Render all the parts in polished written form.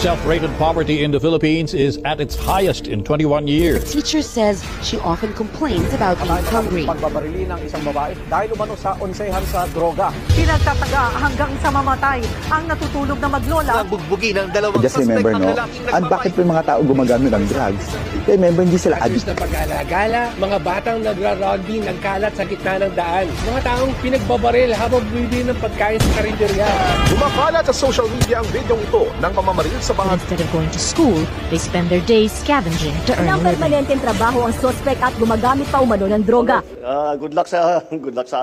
self-rated poverty in the Philippines is at its highest in 21 years. The teacher says she often complains about being hungry. Pagbabarili ng isang babae dahil umano sa onsehan sa droga. Pinagtataga hanggang sa mamatay ang natutulog na maglola. Bugbugi ng dalawang just remember, no, at bakit may mga tao gumagamit ng drugs? Remember, hindi sila addict. Na pag-alagala, mga batang nagra-rugby, nagkalat sa gitna ng daan. Mga taong pinagbabaril habang bumibili ng pagkain sa karinderya. Kumakalat sa social media ang video ito ng pamamaril sa bahay. Instead of going to school, they spend their days scavenging to earn a living. Permanenteng trabaho ang suspect at gumagamit pa umano ng droga. Good luck sa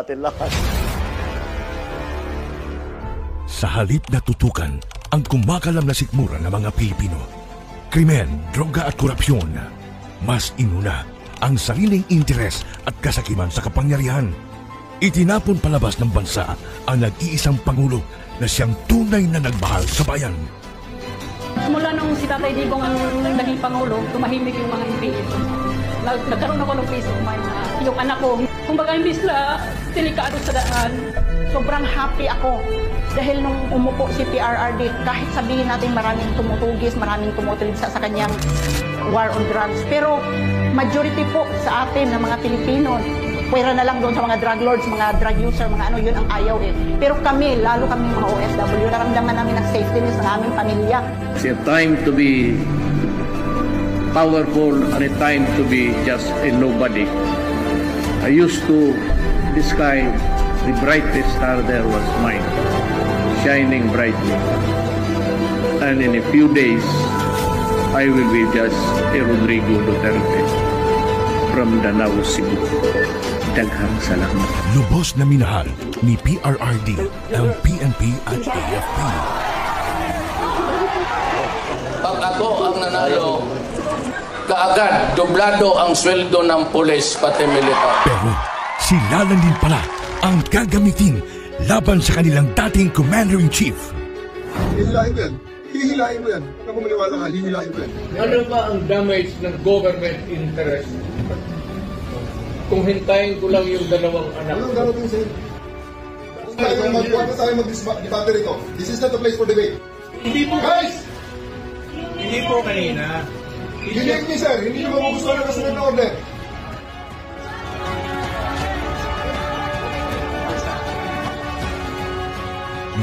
atin lahat. Sa halip na tutukan ang kumakalam na sikmura ng mga Pilipino, krimen, droga at korupsyon, mas inuna ang sariling interes at kasakiman sa kapangyarihan. Itinapon palabas ng bansa ang nag-iisang Pangulo na siyang tunay na nagmahal sa bayan. Mula nung si Tatay Digong ang naging Pangulo, tumahimik yung mga MPs. Nagkaroon ako ng peace of mind na yung anak ko. Kumbaga, imbis na delikado sa daan. Sobrang happy ako dahil nung umupo si PRRD, kahit sabihin natin maraming tumutugis, maraming tumutulig sa kanyang war on drugs. Pero majority po sa atin ng mga Pilipino, pwera na lang doon sa mga drug lords, mga drug user, mga ano, yun ang ayaw eh. Pero kami, lalo kami mga OFW, naramdaman namin ang safetyness ng aming pamilya. It's a time to be powerful and a time to be just a nobody. I used to describe the brightest star there was mine, shining brightly. And in a few days, I will be just a Rodrigo Duterte from Danao, Cebu. Daghang salamat. Lubos na minahal ni PRRD ang PNP at AFP. Pag ako ang nanalo, kaagad doblado ang sweldo ng pulis pati militar. Pero sila lang din pala ang gagamitin laban sa kanilang dating Commander-in-Chief. Hihilahin mo yan. Hihilahin mo yan. Kung maniwala ka, hihilahin mo yan. Ano ba ang damage ng government interest? Kung hintayin ko lang yung dalawang anak ko. Anong darating sa'yo? Huwag na tayo mag-debate rito. This is not the place for debate. Hindi po, guys! Hindi po kanina. Dinig niyo, sir. Hindi nyo magugustuhan ang kasunod na order.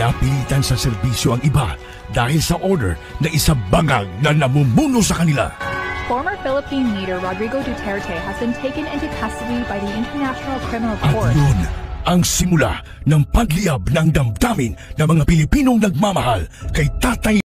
Napilitan sa serbisyo ang iba dahil sa order na isa bangag na namumuno sa kanila. Former Philippine leader Rodrigo Duterte has been taken into custody by the International Criminal Court. At yun ang simula ng pagliyab ng damdamin ng mga Pilipinong nagmamahal kay Tatay